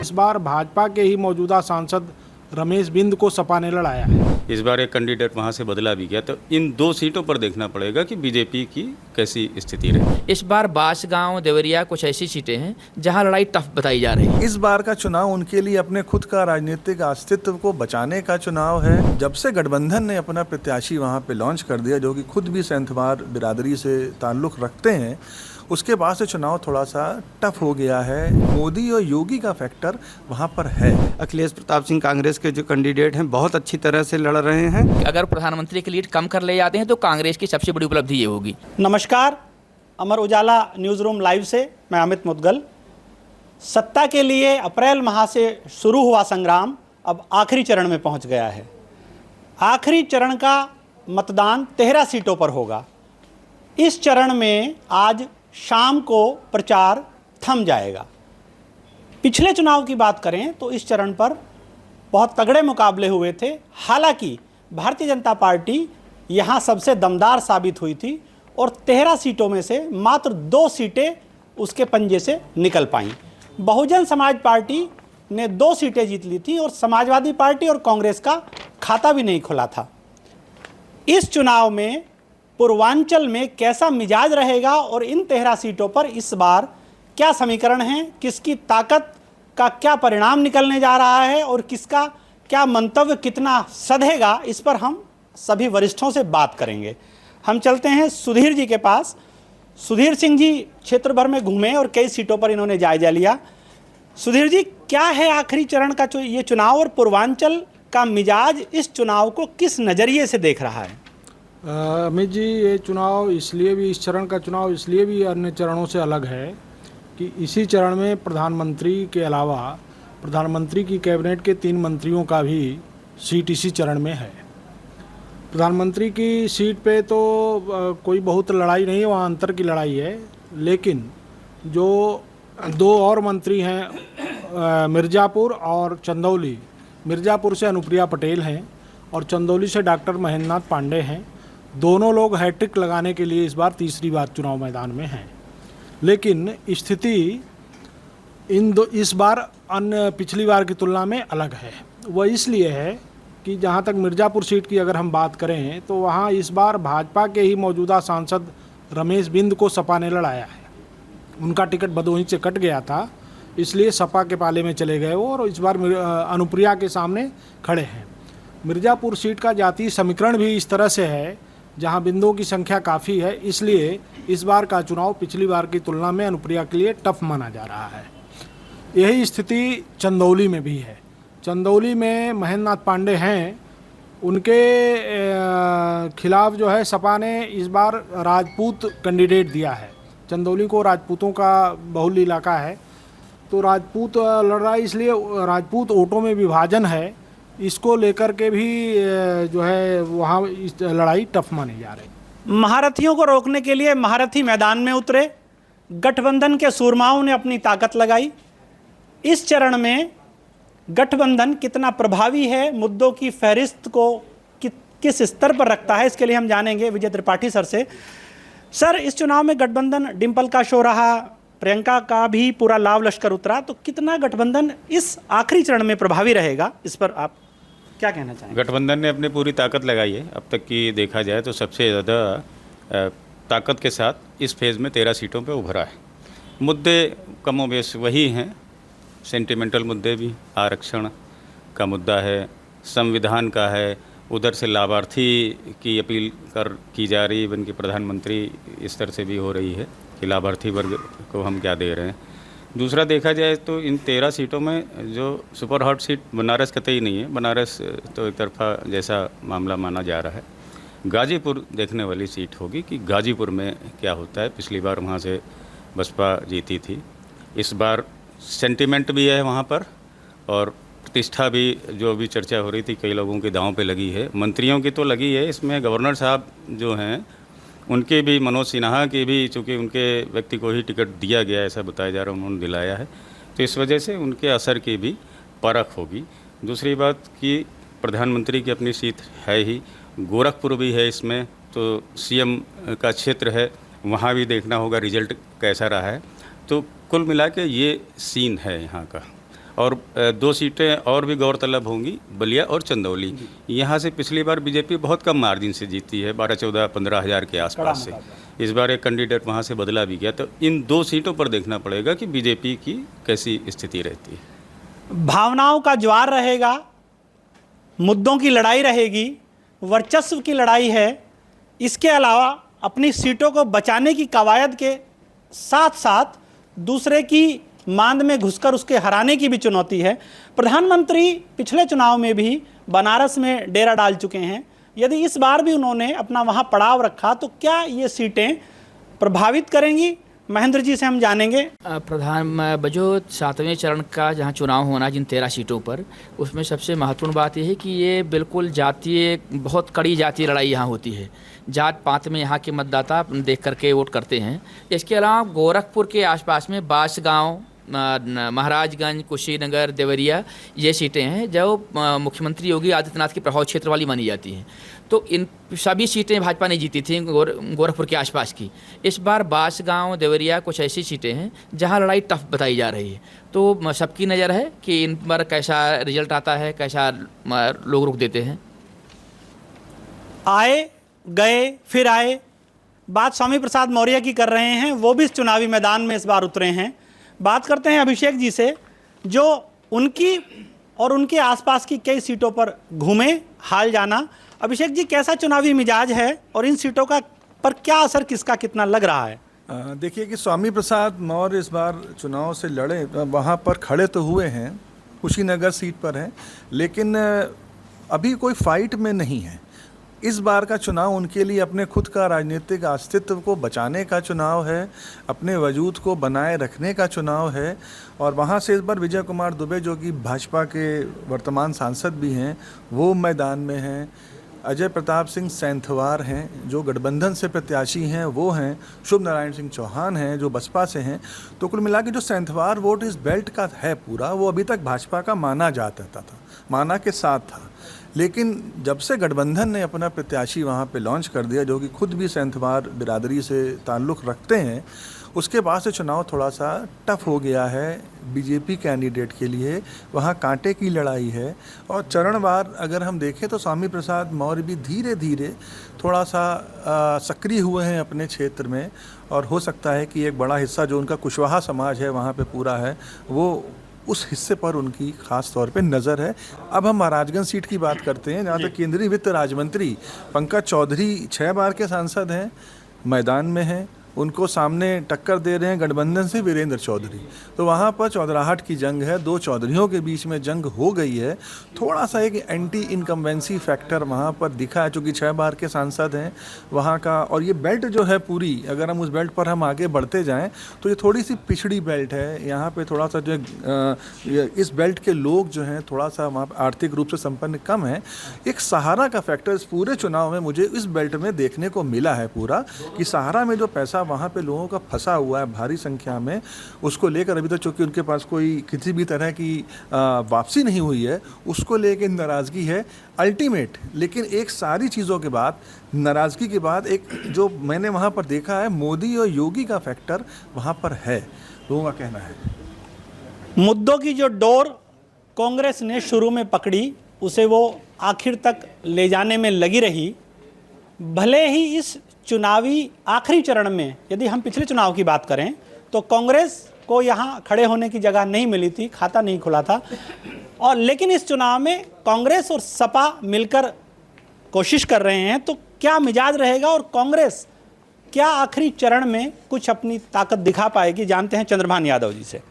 इस बार भाजपा के ही मौजूदा सांसद रमेश बिंद को सपा ने लड़ाया है। इस बार एक कैंडिडेट वहां से बदला भी गया, तो इन 2 सीटों पर देखना पड़ेगा कि बीजेपी की कैसी स्थिति रहे। इस बार बांसगांव, देवरिया कुछ ऐसी सीटें हैं जहां लड़ाई टफ बताई जा रही है। इस बार का चुनाव उनके लिए अपने खुद का राजनीतिक अस्तित्व को बचाने का चुनाव है। जब से गठबंधन ने अपना प्रत्याशी वहां पे लॉन्च कर दिया, जो कि खुद भी सेंधमार बिरादरी से ताल्लुक़ रखते हैं, उसके बाद से चुनाव थोड़ा सा टफ हो गया है। मोदी और योगी का फैक्टर वहाँ पर है। अखिलेश प्रताप सिंह कांग्रेस के जो कैंडिडेट हैं बहुत अच्छी तरह से लड़ रहे हैं। अगर प्रधानमंत्री की लीड कम कर ले जाते हैं तो कांग्रेस की सबसे बड़ी उपलब्धि ये होगी। नमस्कार, Amar Ujala news room live से मैं अमित मुदगल। सत्ता के लिए अप्रैल माह से शुरू हुआ संग्राम अब आखिरी चरण में पहुंच गया है। आखिरी चरण का मतदान 13 सीटों पर होगा। इस चरण में आज शाम को प्रचार थम जाएगा। पिछले चुनाव की बात करें तो इस चरण पर बहुत तगड़े मुकाबले हुए थे। हालांकि भारतीय जनता पार्टी यहां सबसे दमदार साबित हुई थी और 13 सीटों में से मात्र 2 सीटें उसके पंजे से निकल पाईं। बहुजन समाज पार्टी ने 2 सीटें जीत ली थी और समाजवादी पार्टी और कांग्रेस का खाता भी नहीं खुला था। इस चुनाव में पूर्वांचल में कैसा मिजाज रहेगा और इन 13 सीटों पर इस बार क्या समीकरण हैं, किसकी ताकत का क्या परिणाम निकलने जा रहा है और किसका क्या मंतव्य कितना सधेगा, इस पर हम सभी वरिष्ठों से बात करेंगे। हम चलते हैं सुधीर जी के पास। सुधीर सिंह जी क्षेत्र भर में घूमे और कई सीटों पर इन्होंने जायजा लिया। सुधीर जी, क्या है आखिरी चरण का ये चुनाव और पूर्वांचल का मिजाज इस चुनाव को किस नज़रिए से देख रहा है? अमित जी, ये चुनाव इसलिए भी, इस चरण का चुनाव इसलिए भी अन्य चरणों से अलग है कि इसी चरण में प्रधानमंत्री के अलावा प्रधानमंत्री की कैबिनेट के 3 मंत्रियों का भी सीट इसी चरण में है। प्रधानमंत्री की सीट पे तो कोई बहुत लड़ाई नहीं है, वहाँ अंतर की लड़ाई है। लेकिन जो 2 और मंत्री हैं, मिर्ज़ापुर और चंदौली, मिर्ज़ापुर से अनुप्रिया पटेल हैं और चंदौली से डॉक्टर महेंद्र नाथ पांडे हैं। दोनों लोग हैट्रिक लगाने के लिए इस बार तीसरी बार चुनाव मैदान में हैं। लेकिन स्थिति इस बार अन्य पिछली बार की तुलना में अलग है। वह इसलिए है कि जहां तक मिर्ज़ापुर सीट की अगर हम बात करें तो वहां इस बार भाजपा के ही मौजूदा सांसद रमेश बिंद को सपा ने लड़ाया है। उनका टिकट भदोही से कट गया था, इसलिए सपा के पाले में चले गए वो और इस बार अनुप्रिया के सामने खड़े हैं। मिर्ज़ापुर सीट का जातीय समीकरण भी इस तरह से है जहां बिंदुओं की संख्या काफ़ी है, इसलिए इस बार का चुनाव पिछली बार की तुलना में अनुप्रिया के लिए टफ माना जा रहा है। यही स्थिति चंदौली में भी है। चंदौली में महेंद्र नाथ पांडे हैं, उनके खिलाफ जो है सपा ने इस बार राजपूत कैंडिडेट दिया है। चंदौली को राजपूतों का बहुल इलाका है, तो राजपूत लड़ रहा है, इसलिए राजपूत वोटों में विभाजन है। इसको लेकर के भी जो है वहाँ लड़ाई टफ मानी जा रही। महारथियों को रोकने के लिए महारथी मैदान में उतरे। गठबंधन के सूरमाओं ने अपनी ताकत लगाई। इस चरण में गठबंधन कितना प्रभावी है, मुद्दों की फहरिस्त को किस स्तर पर रखता है, इसके लिए हम जानेंगे विजय त्रिपाठी सर से। सर, इस चुनाव में गठबंधन डिम्पल का शो रहा, प्रियंका का भी पूरा लाव लश्कर उतरा, तो कितना गठबंधन इस आखिरी चरण में प्रभावी रहेगा, इस पर आप क्या कहना चाहेंगे? गठबंधन ने अपनी पूरी ताकत लगाई है। अब तक की देखा जाए तो सबसे ज़्यादा ताकत के साथ इस फेज़ में 13 सीटों पे उभरा है। मुद्दे कमोबेश वही हैं, सेंटिमेंटल मुद्दे भी, आरक्षण का मुद्दा है, संविधान का है, उधर से लाभार्थी की अपील की जा रही है, इवन कि प्रधानमंत्री स्तर से भी हो रही है कि लाभार्थी वर्ग को हम क्या दे रहे हैं। दूसरा देखा जाए तो इन 13 सीटों में जो सुपर हॉट सीट बनारस कतई नहीं है, बनारस तो एक तरफा जैसा मामला माना जा रहा है। गाजीपुर देखने वाली सीट होगी कि गाजीपुर में क्या होता है। पिछली बार वहाँ से बसपा जीती थी, इस बार सेंटिमेंट भी है वहाँ पर और प्रतिष्ठा भी, जो अभी चर्चा हो रही थी, कई लोगों की दांव पे लगी है, मंत्रियों की तो लगी है। इसमें गवर्नर साहब जो हैं उनके भी, मनोज सिन्हा की भी, चूँकि उनके व्यक्ति को ही टिकट दिया गया ऐसा बताया जा रहा है, उन्होंने दिलाया है, तो इस वजह से उनके असर की भी परख होगी। दूसरी बात कि प्रधानमंत्री की अपनी सीट है ही, गोरखपुर भी है इसमें, तो सीएम का क्षेत्र है, वहाँ भी देखना होगा रिजल्ट कैसा रहा है। तो कुल मिला के ये सीन है यहाँ का। और 2 सीटें और भी गौरतलब होंगी, बलिया और चंदौली। यहाँ से पिछली बार बीजेपी बहुत कम मार्जिन से जीती है, 12, 14, 15 हज़ार के आसपास से। इस बार एक कैंडिडेट वहाँ से बदला भी गया। तो इन 2 सीटों पर देखना पड़ेगा कि बीजेपी की कैसी स्थिति रहती है। भावनाओं का ज्वार रहेगा, मुद्दों की लड़ाई रहेगी, वर्चस्व की लड़ाई है। इसके अलावा अपनी सीटों को बचाने की कवायद के साथ साथ दूसरे की मांद में घुसकर उसके हराने की भी चुनौती है। प्रधानमंत्री पिछले चुनाव में भी बनारस में डेरा डाल चुके हैं। यदि इस बार भी उन्होंने अपना वहां पड़ाव रखा तो क्या ये सीटें प्रभावित करेंगी? महेंद्र जी से हम जानेंगे। जो 7वें चरण का जहां चुनाव होना, जिन 13 सीटों पर, उसमें सबसे महत्वपूर्ण बात यह है कि ये बिल्कुल जातीय, बहुत कड़ी जातीय लड़ाई यहाँ होती है। जात पात में यहाँ के मतदाता देख करके वोट करते हैं। इसके अलावा गोरखपुर के आसपास में बांसगांव, महाराजगंज, कुशीनगर, देवरिया, ये सीटें हैं जो मुख्यमंत्री योगी आदित्यनाथ के प्रभाव क्षेत्र वाली मानी जाती हैं। तो इन सभी सीटें भाजपा ने जीती थी गोरखपुर के आसपास की। इस बार बांसगांव, देवरिया कुछ ऐसी सीटें हैं जहां लड़ाई टफ बताई जा रही है। तो सबकी नज़र है कि इन पर कैसा रिजल्ट आता है, कैसा लोग रुख देते हैं। आए गए फिर आए, बात स्वामी प्रसाद मौर्य की कर रहे हैं। वो भी इस चुनावी मैदान में इस बार उतरे हैं। बात करते हैं अभिषेक जी से, जो उनकी और उनके आसपास की कई सीटों पर घूमे हाल जाना। अभिषेक जी, कैसा चुनावी मिजाज है और इन सीटों का पर क्या असर किसका कितना लग रहा है? देखिए कि स्वामी प्रसाद मौर्य इस बार चुनाव से लड़े, वहाँ पर खड़े तो हुए हैं, कुशीनगर सीट पर हैं, लेकिन अभी कोई फाइट में नहीं है। इस बार का चुनाव उनके लिए अपने खुद का राजनीतिक अस्तित्व को बचाने का चुनाव है, अपने वजूद को बनाए रखने का चुनाव है। और वहाँ से इस बार विजय कुमार दुबे, जो कि भाजपा के वर्तमान सांसद भी हैं, वो मैदान में हैं। अजय प्रताप सिंह सैंथवार हैं जो गठबंधन से प्रत्याशी हैं, वो हैं। शुभ नारायण सिंह चौहान हैं जो बसपा से हैं। तो कुल मिला के जो सैंथवार वोट इस बेल्ट का है पूरा, वो अभी तक भाजपा का माना जाता था, माना के साथ था। लेकिन जब से गठबंधन ने अपना प्रत्याशी वहाँ पे लॉन्च कर दिया, जो कि खुद भी सैंथवार बिरादरी से ताल्लुक़ रखते हैं, उसके बाद से चुनाव थोड़ा सा टफ हो गया है बीजेपी कैंडिडेट के लिए। वहाँ कांटे की लड़ाई है। और चरणवार अगर हम देखें तो स्वामी प्रसाद मौर्य भी धीरे धीरे थोड़ा सा सक्रिय हुए हैं अपने क्षेत्र में। और हो सकता है कि एक बड़ा हिस्सा जो उनका कुशवाहा समाज है वहाँ पे पूरा है, वो उस हिस्से पर उनकी खास तौर पे नज़र है। अब हम महाराजगंज सीट की बात करते हैं, जहाँ तक केंद्रीय वित्त राज्य मंत्री पंकज चौधरी 6 बार के सांसद हैं, मैदान में हैं। उनको सामने टक्कर दे रहे हैं गठबंधन से वीरेंद्र चौधरी। तो वहाँ पर चौधराहट की जंग है, 2 चौधरियों के बीच में जंग हो गई है। थोड़ा सा एक एंटी इनकम्बेंसी फैक्टर वहाँ पर दिखा है, चूँकि 6 बार के सांसद हैं वहाँ का। और ये बेल्ट जो है पूरी, अगर हम उस बेल्ट पर हम आगे बढ़ते जाएँ तो ये थोड़ी सी पिछड़ी बेल्ट है। यहाँ पर थोड़ा सा जो इस बेल्ट के लोग जो हैं थोड़ा सा वहाँ आर्थिक रूप से संपन्न कम है। एक सहारा का फैक्टर इस पूरे चुनाव में मुझे इस बेल्ट में देखने को मिला है पूरा, कि सहारा में जो पैसा वहाँ पे लोगों का फंसा हुआ है भारी संख्या में, उसको लेकर अभी तक चूँकि उनके पास कोई किसी भी तरह की वापसी नहीं हुई है, उसको लेकर नाराज़गी है अल्टीमेट। लेकिन एक सारी चीज़ों के बाद, नाराज़गी के बाद, एक जो मैंने वहाँ पर देखा है, मोदी और योगी का फैक्टर वहाँ पर है, लोगों का कहना है। मुद्दों की जो डोर कांग्रेस ने शुरू में पकड़ी, उसे वो आखिर तक ले जाने में लगी रही। भले ही इस चुनावी आखिरी चरण में, यदि हम पिछले चुनाव की बात करें, तो कांग्रेस को यहाँ खड़े होने की जगह नहीं मिली थी, खाता नहीं खुला था। और लेकिन इस चुनाव में कांग्रेस और सपा मिलकर कोशिश कर रहे हैं। तो क्या मिजाज रहेगा और कांग्रेस क्या आखिरी चरण में कुछ अपनी ताकत दिखा पाएगी? जानते हैं चंद्रभान यादव जी से।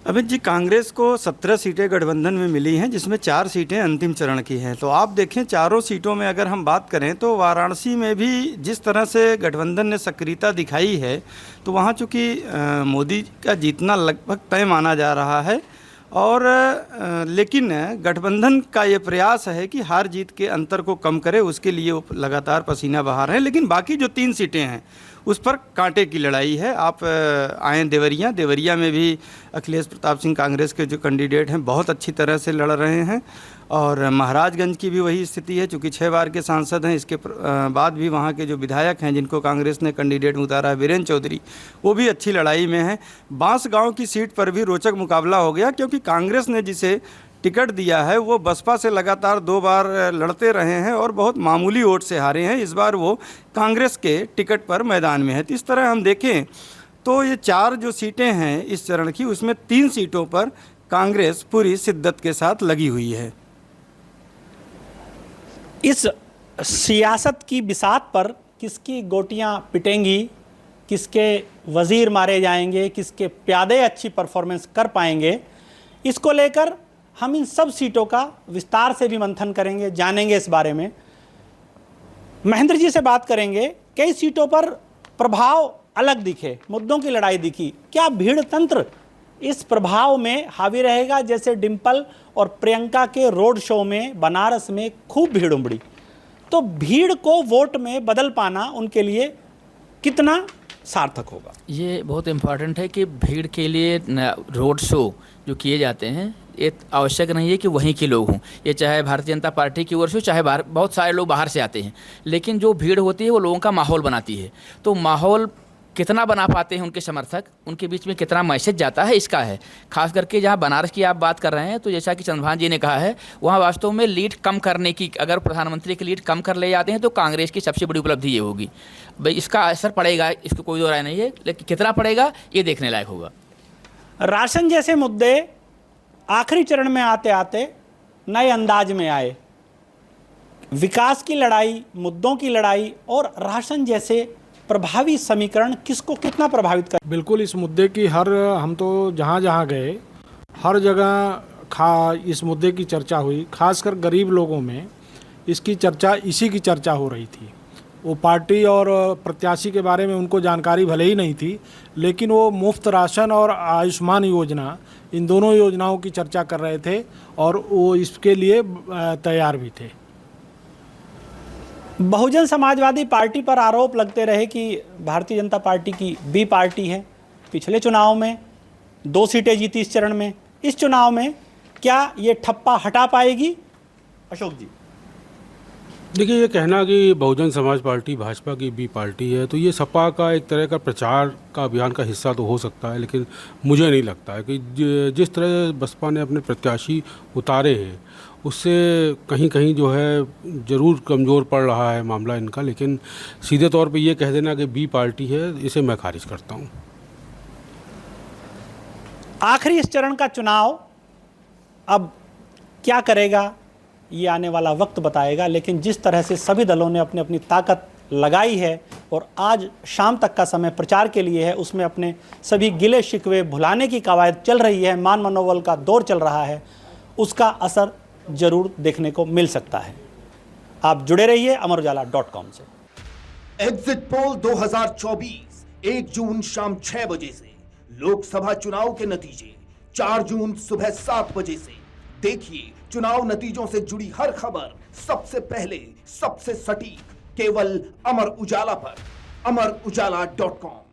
अमित जी, कांग्रेस को 17 सीटें गठबंधन में मिली हैं, जिसमें 4 सीटें अंतिम चरण की हैं। तो आप देखें, चारों सीटों में अगर हम बात करें तो वाराणसी में भी जिस तरह से गठबंधन ने सक्रियता दिखाई है, तो वहाँ चूँकि मोदी का जीतना लगभग तय माना जा रहा है। और लेकिन गठबंधन का ये प्रयास है कि हार जीत के अंतर को कम करे, उसके लिए वो लगातार पसीना बहा रहे हैं। लेकिन बाकी जो 3 सीटें हैं उस पर कांटे की लड़ाई है। आप आए देवरिया में भी अखिलेश प्रताप सिंह कांग्रेस के जो कैंडिडेट हैं बहुत अच्छी तरह से लड़ रहे हैं, और महाराजगंज की भी वही स्थिति है, चूँकि 6 बार के सांसद हैं। इसके बाद भी वहाँ के जो विधायक हैं जिनको कांग्रेस ने कैंडिडेट उतारा है, वीरेंद्र चौधरी, वो भी अच्छी लड़ाई में हैं। बांसगांव की सीट पर भी रोचक मुकाबला हो गया, क्योंकि कांग्रेस ने जिसे टिकट दिया है वो बसपा से लगातार 2 बार लड़ते रहे हैं और बहुत मामूली वोट से हारे हैं। इस बार वो कांग्रेस के टिकट पर मैदान में है। तो इस तरह हम देखें तो ये 4 जो सीटें हैं इस चरण की, उसमें 3 सीटों पर कांग्रेस पूरी शिद्दत के साथ लगी हुई है। इस सियासत की बिसात पर किसकी गोटियां पिटेंगी, किसके वजीर मारे जाएंगे, किसके प्यादे अच्छी परफॉर्मेंस कर पाएंगे, इसको लेकर हम इन सब सीटों का विस्तार से भी मंथन करेंगे, जानेंगे इस बारे में। महेंद्र जी से बात करेंगे। कई सीटों पर प्रभाव अलग दिखे, मुद्दों की लड़ाई दिखी, क्या भीड़ तंत्र इस प्रभाव में हावी रहेगा? जैसे डिम्पल और प्रियंका के रोड शो में बनारस में खूब भीड़ उमड़ी, तो भीड़ को वोट में बदल पाना उनके लिए कितना सार्थक होगा? ये बहुत इम्पॉर्टेंट है कि भीड़ के लिए रोड शो जो किए जाते हैं ये आवश्यक नहीं है कि वहीं के लोग हों। ये चाहे भारतीय जनता पार्टी की ओर से, चाहे बहुत सारे लोग बाहर से आते हैं, लेकिन जो भीड़ होती है वो लोगों का माहौल बनाती है। तो माहौल कितना बना पाते हैं उनके समर्थक, उनके बीच में कितना मैसेज जाता है, इसका है। खास करके जहाँ बनारस की आप बात कर रहे हैं, तो जैसा कि चंद्रभान जी ने कहा है, वहाँ वास्तव में लीड कम करने की, अगर प्रधानमंत्री की लीड कम कर ले जाते हैं तो कांग्रेस की सबसे बड़ी उपलब्धि ये होगी। भाई इसका असर पड़ेगा, इसको कोई दो राय नहीं है, लेकिन कितना पड़ेगा ये देखने लायक होगा। राशन जैसे मुद्दे आखिरी चरण में आते आते नए अंदाज में आए। विकास की लड़ाई, मुद्दों की लड़ाई और राशन जैसे प्रभावी समीकरण किसको कितना प्रभावित कर? बिल्कुल, इस मुद्दे की हम तो जहाँ गए हर जगह इस मुद्दे की चर्चा हुई। खासकर गरीब लोगों में इसकी चर्चा, इसी की चर्चा हो रही थी। वो पार्टी और प्रत्याशी के बारे में उनको जानकारी भले ही नहीं थी, लेकिन वो मुफ्त राशन और आयुष्मान योजना, इन दोनों योजनाओं की चर्चा कर रहे थे और वो इसके लिए तैयार भी थे। बहुजन समाजवादी पार्टी पर आरोप लगते रहे कि भारतीय जनता पार्टी की बी पार्टी है। पिछले चुनाव में 2 सीटें जीती इस चरण में। इस चुनाव में क्या ये ठप्पा हटा पाएगी? अशोक जी। देखिए, ये कहना कि बहुजन समाज पार्टी भाजपा की बी पार्टी है, तो ये सपा का एक तरह का प्रचार का अभियान का हिस्सा तो हो सकता है, लेकिन मुझे नहीं लगता है कि जिस तरह बसपा ने अपने प्रत्याशी उतारे हैं उससे कहीं कहीं जो है ज़रूर कमज़ोर पड़ रहा है मामला इनका। लेकिन सीधे तौर पे ये कह देना कि बी पार्टी है, इसे मैं खारिज करता हूँ। आखिरी इस चरण का चुनाव अब क्या करेगा ये आने वाला वक्त बताएगा, लेकिन जिस तरह से सभी दलों ने अपनी अपनी ताकत लगाई है और आज शाम तक का समय प्रचार के लिए है, उसमें अपने सभी गिले शिकवे भुलाने की कवायद चल रही है, मान मनोबल का दौर चल रहा है, उसका असर जरूर देखने को मिल सकता है। आप जुड़े रहिए अमरउजाला.com से। एग्जिट पोल 2024 1 जून शाम 6 बजे से, लोकसभा चुनाव के नतीजे 4 जून सुबह 7 बजे से। देखिए चुनाव नतीजों से जुड़ी हर खबर सबसे पहले, सबसे सटीक, केवल अमर उजाला पर, अमरउजाला.com।